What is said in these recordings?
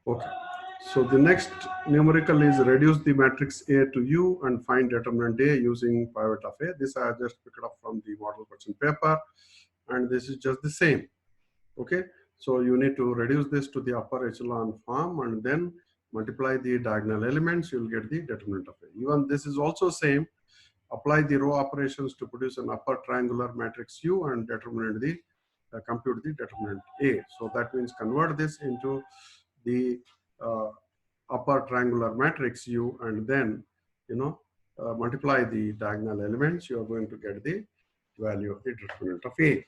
Okay. So the next numerical is reduce the matrix A to U and find determinant A using pivot of A. This I just picked up from the model question paper, and this is just the same. Okay. So you need to reduce this to the upper echelon form and then multiply the diagonal elements. You'll get the determinant of A. Even this is also same. Apply the row operations to produce an upper triangular matrix U and determinant the compute the determinant A. So that means convert this into the upper triangular matrix U and then multiply the diagonal elements. You are going to get the value of the determinant of A.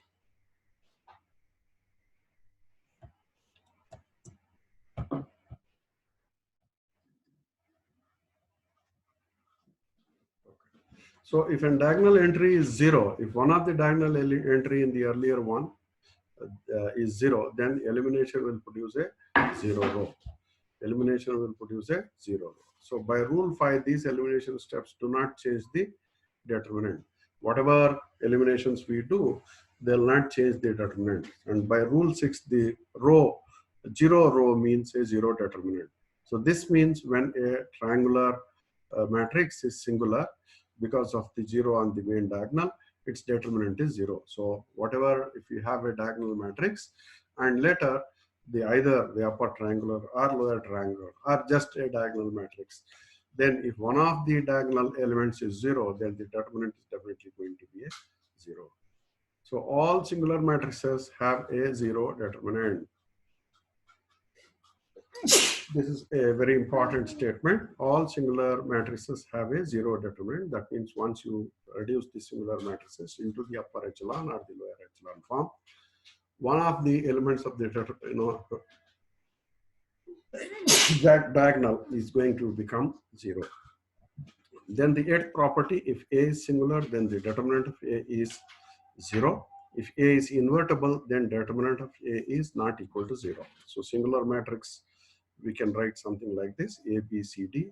So if a diagonal entry is 0, if one of the diagonal entry in the earlier one is 0, then elimination will produce a 0 row. Elimination will produce a 0 row. So by rule 5, these elimination steps do not change the determinant. Whatever eliminations we do, they'll not change the determinant. And by rule 6, the row, 0 row means a 0 determinant. So this means when a triangular matrix is singular, because of the 0 on the main diagonal, its determinant is 0. So whatever, if you have a diagonal matrix and later either the upper triangular or lower triangular or just a diagonal matrix, then if one of the diagonal elements is 0, then the determinant is definitely going to be a 0. So all singular matrices have a 0 determinant. This is a very important statement. All singular matrices have a 0 determinant. That means once you reduce the singular matrices into the upper echelon or the lower echelon form, one of the elements of the that diagonal is going to become 0. Then the eighth property, if A is singular, then the determinant of A is 0. If A is invertible, then determinant of A is not equal to 0. So singular matrix, we can write something like this: A, B, C, D.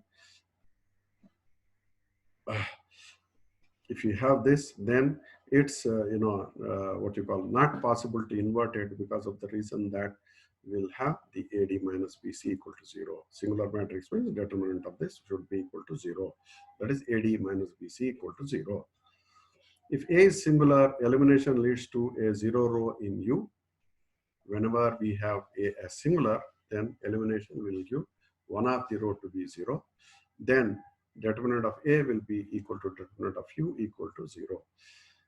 If you have this, then it's what you call not possible to invert it, because of the reason that we'll have the AD minus BC equal to 0. Singular matrix means the determinant of this should be equal to 0. That is AD minus BC equal to 0. If A is singular, elimination leads to a 0 row in U. Whenever we have A as singular, then elimination will give one of the row to be 0. Then determinant of A will be equal to determinant of U equal to 0.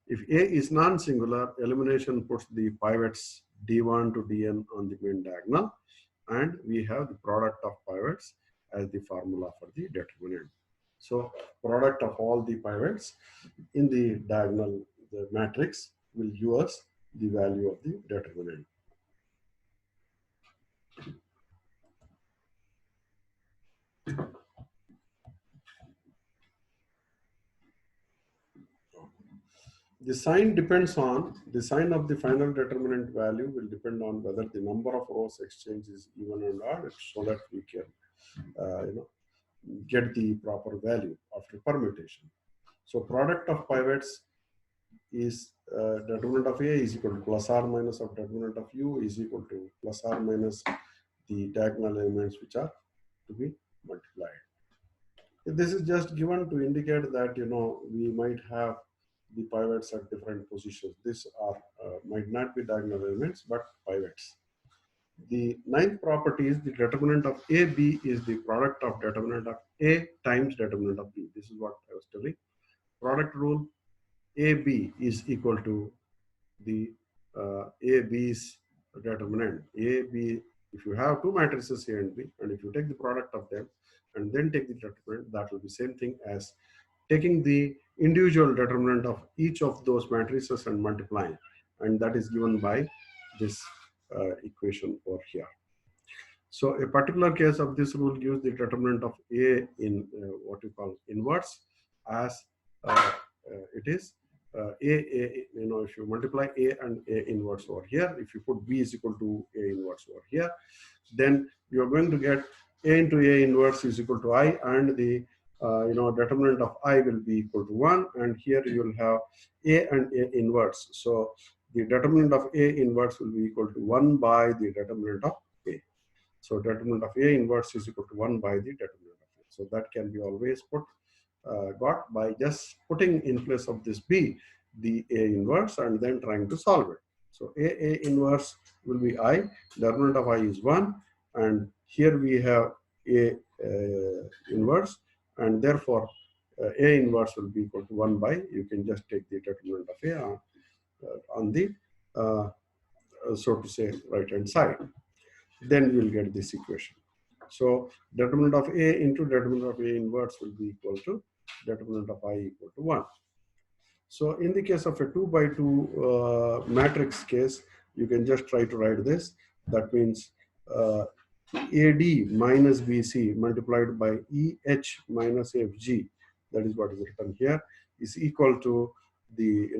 If A is non-singular, elimination puts the pivots D1 to Dn on the main diagonal, and we have the product of pivots as the formula for the determinant. So product of all the pivots in the diagonal, the matrix, will give us the value of the determinant. The sign depends on, the sign of the final determinant value will depend on whether the number of rows exchange is even and odd, so that we can get the proper value after permutation. So product of pivots is determinant of A is equal to plus or minus of determinant of U is equal to plus or minus the diagonal elements which are to be multiplied. This is just given to indicate that we might have the pivots at different positions. These are might not be diagonal elements but pivots. The ninth property is the determinant of AB is the product of determinant of A times determinant of B. This is what I was telling. Product rule, AB is equal to the AB's determinant. AB, if you have two matrices A and B, and if you take the product of them and then take the determinant, that will be same thing as taking the individual determinant of each of those matrices and multiplying, and that is given by this equation over here. So a particular case of this rule gives the determinant of A in what you call inverse as it is if you multiply A and A inverse over here, if you put B is equal to A inverse over here, then you are going to get A into A inverse is equal to I, and the determinant of I will be equal to 1, and here you will have A and A inverse. So the determinant of A inverse will be equal to 1 by the determinant of A. So determinant of A inverse is equal to 1 by the determinant of A. So that can be always got by just putting in place of this B, the A inverse, and then trying to solve it. So A inverse will be I, determinant of I is 1, and here we have A inverse, and therefore A inverse will be equal to 1 by, you can just take the determinant of A on the, so to say, right hand side. Then we will get this equation. So determinant of A into determinant of A inverse will be equal to determinant of I equal to 1. So in the case of a 2 by 2 matrix case, you can just try to write this. That means AD minus BC multiplied by EH minus FG, that is what is written here, is equal to the,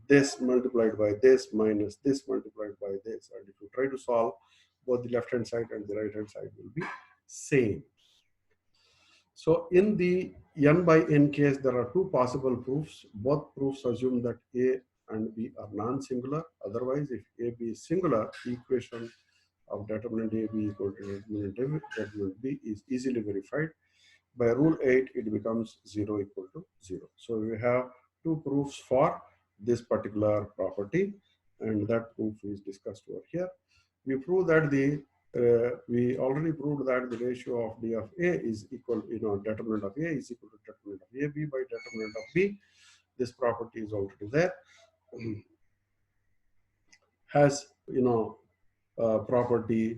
this multiplied by this minus this multiplied by this. And if you try to solve, both the left hand side and the right hand side will be same. So in the n by n case, there are two possible proofs. Both proofs assume that A and B are non-singular. Otherwise, if AB is singular, the equation of determinant AB equal to determinant B is easily verified. By rule 8, it becomes 0 equal to 0. So we have two proofs for this particular property, and that proof is discussed over here. We prove that we already proved that the ratio of D of A is equal, determinant of A is equal to determinant of AB by determinant of B. This property is already there. Has, property,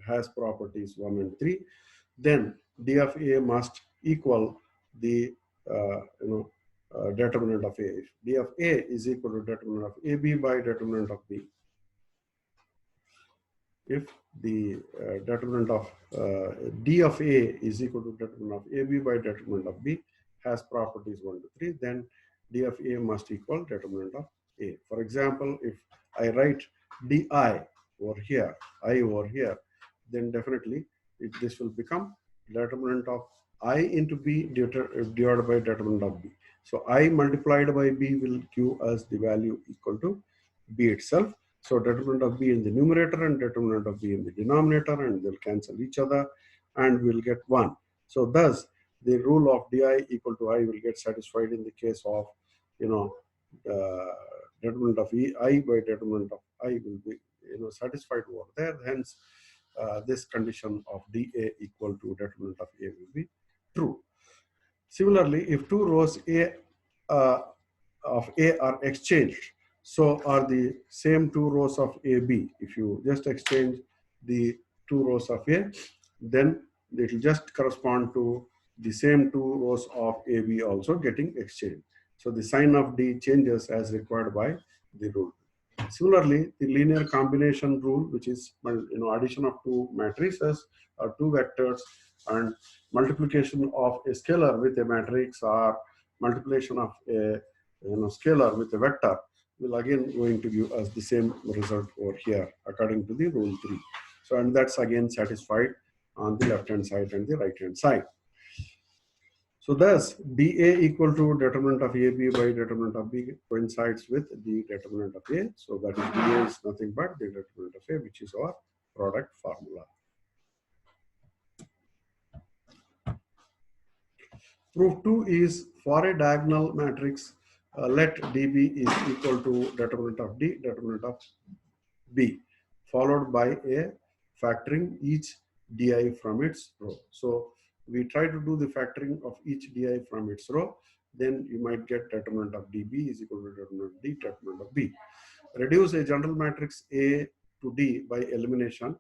has properties 1 and 3. Then D of A must equal the, determinant of A. If D of A is equal to determinant of AB by determinant of B, if the determinant of D of A is equal to determinant of AB by determinant of B has properties 1 to 3, then D of A must equal determinant of A. For example, if I write Di over here, I over here, then definitely this will become determinant of I into B divided by determinant of B. So I multiplied by B will give us the value equal to B itself. So determinant of B in the numerator and determinant of B in the denominator, and they'll cancel each other, and we'll get 1. So thus, the rule of Di equal to I will get satisfied in the case of, determinant of I by determinant of I will be, satisfied over there. Hence, this condition of dA equal to determinant of A will be true. Similarly, if two rows of A are exchanged, so are the same two rows of AB. If you just exchange the two rows of A, then it will just correspond to the same two rows of AB also getting exchanged. So the sign of D changes as required by the rule. Similarly, the linear combination rule, which is addition of two matrices or two vectors, and multiplication of a scalar with a matrix or multiplication of a scalar with a vector, will again going to give us the same result over here according to the rule 3. So, and that's again satisfied on the left hand side and the right hand side. So thus, dA equal to determinant of AB by determinant of B coincides with the determinant of A. So that is dA is nothing but the determinant of A, which is our product formula. Proof 2 is for a diagonal matrix, let dB is equal to determinant of D, determinant of B, followed by a factoring each di from its row. So we try to do the factoring of each di from its row, then you might get determinant of dB is equal to determinant of D, determinant of B. Reduce a general matrix A to D by elimination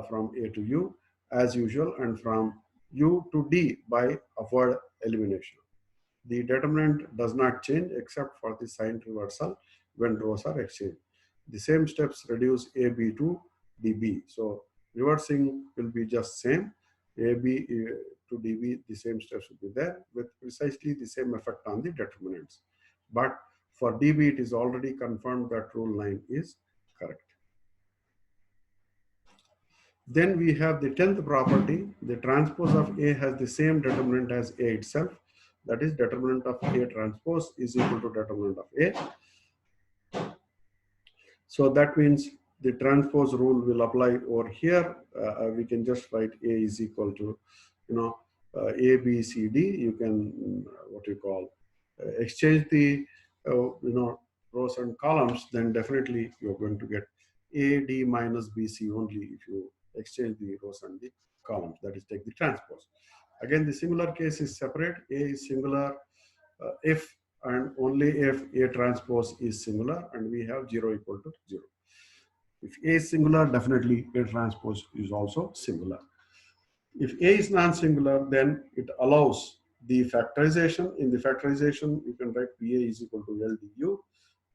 from A to U as usual, and from U to D by upward elimination. The determinant does not change except for the sign reversal when rows are exchanged. The same steps reduce AB to DB. So reversing will be just same. AB to DB, the same steps will be there with precisely the same effect on the determinants. But for DB, it is already confirmed that rule 9 is correct. Then we have the 10th property. The transpose of A has the same determinant as A itself. That is, determinant of A transpose is equal to determinant of A. So that means the transpose rule will apply over here. We can just write A is equal to, A, B, C, D. You can, what you call, exchange the, rows and columns, then definitely you're going to get A, D minus B, C only if you exchange the rows and the columns. That is, take the transpose. Again, the singular case is separate. A is singular if and only if A transpose is singular and we have 0 equal to 0. If A is singular, definitely A transpose is also singular. If A is non-singular, then it allows the factorization. In the factorization, you can write PA is equal to LDU.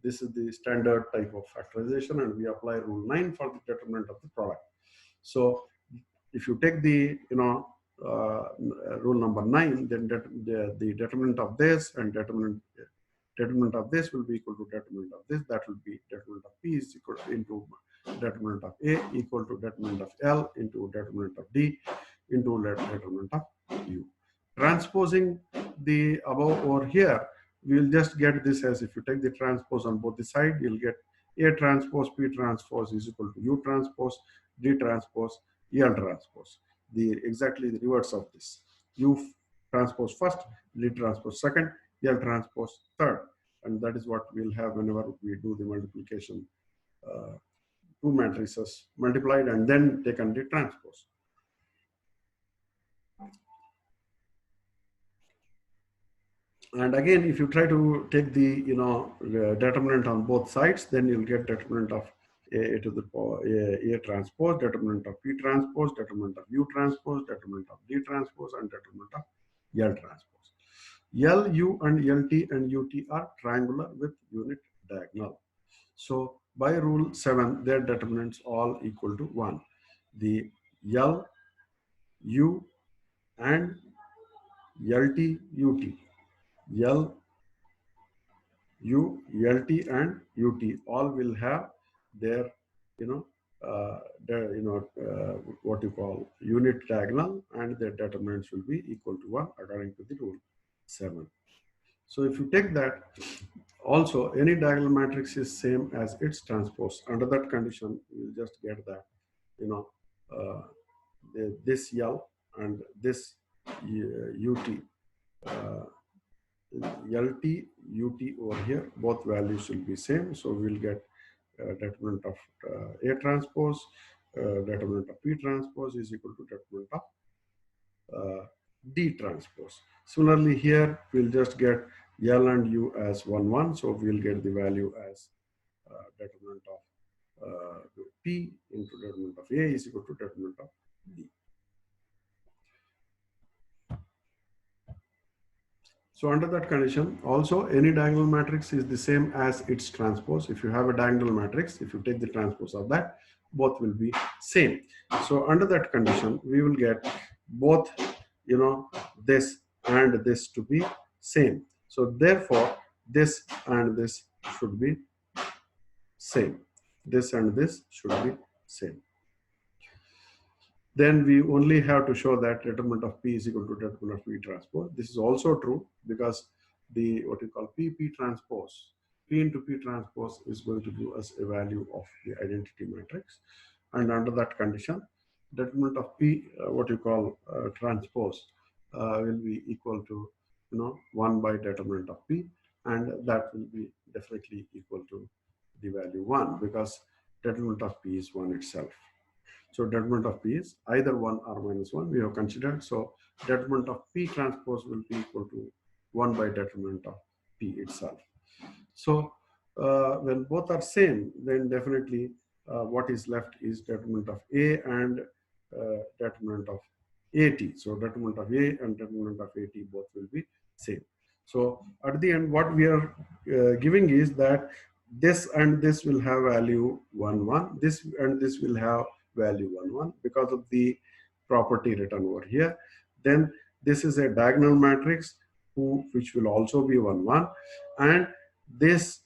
This is the standard type of factorization, and we apply rule 9 for the determinant of the product. So if you take the rule number 9, then the determinant of this and determinant of this will be equal to determinant of this. That will be determinant of P is equal to into determinant of A equal to determinant of L into determinant of D into determinant of U. Transposing the above over here, we will just get this as, if you take the transpose on both the sides, you'll get A transpose P transpose is equal to U transpose D transpose L transpose. Exactly the reverse of this. U transpose first, D transpose second, L transpose third. And that is what we'll have whenever we do the multiplication. Two matrices multiplied and then taken the transpose. And again, if you try to take the determinant on both sides, then you'll get determinant of A to the power A transpose, determinant of P transpose, determinant of U transpose, determinant of D transpose, and determinant of L transpose. L, U, and LT and UT are triangular with unit diagonal. So by rule 7, their determinants all equal to 1. The L, U, and LT, UT. L, U, LT, and UT all will have their, what you call unit diagonal, and their determinants will be equal to 1 according to the rule 7. So if you take that, also any diagonal matrix is same as its transpose. Under that condition, you'll just get that, this L and this UT. LT, UT over here, both values will be same. So we'll get determinant of A transpose, determinant of P transpose is equal to determinant of D transpose. Similarly here, we'll just get L and U as 1, 1. So we'll get the value as determinant of P into determinant of A is equal to determinant of D. So under that condition, also any diagonal matrix is the same as its transpose. If you have a diagonal matrix, if you take the transpose of that, both will be same. So under that condition, we will get both, this and this to be same. So therefore, this and this should be same. This and this should be same. Then we only have to show that determinant of P is equal to determinant of P transpose. This is also true because the what you call P transpose, P into P transpose is going to give us a value of the identity matrix. And under that condition, determinant of P, transpose will be equal to 1 by determinant of P, and that will be definitely equal to the value 1 because determinant of P is 1 itself. So determinant of P is either 1 or minus 1 we have considered. So determinant of P transpose will be equal to 1 by determinant of P itself. So when both are same, then definitely what is left is determinant of A and determinant of AT. So determinant of A and determinant of AT both will be same. So at the end, what we are giving is that this and this will have value 1, 1. This and this will have value 1, 1 because of the property written over here. Then this is a diagonal matrix which will also be 1, 1, and this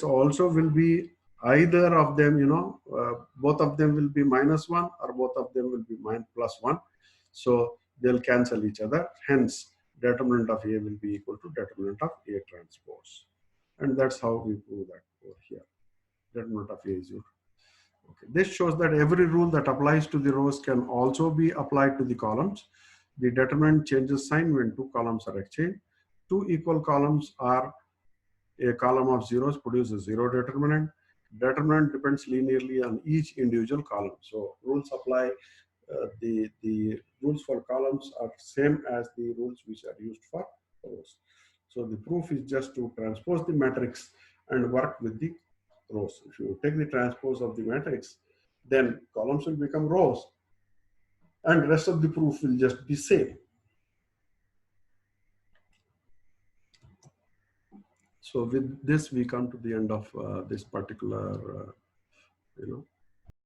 also will be either of them, both of them will be minus 1 or both of them will be plus 1. So they'll cancel each other. Hence, determinant of A will be equal to determinant of A transpose. And that's how we prove that over here. Determinant of A is equal. Okay. This shows that every rule that applies to the rows can also be applied to the columns. The determinant changes sign when two columns are exchanged. Two equal columns are a column of zeros produces zero determinant. Determinant depends linearly on each individual column. So rules apply. The rules for columns are same as the rules which are used for rows. So the proof is just to transpose the matrix and work with the rows. If you take the transpose of the matrix, then columns will become rows, and rest of the proof will just be same. So with this, we come to the end of this particular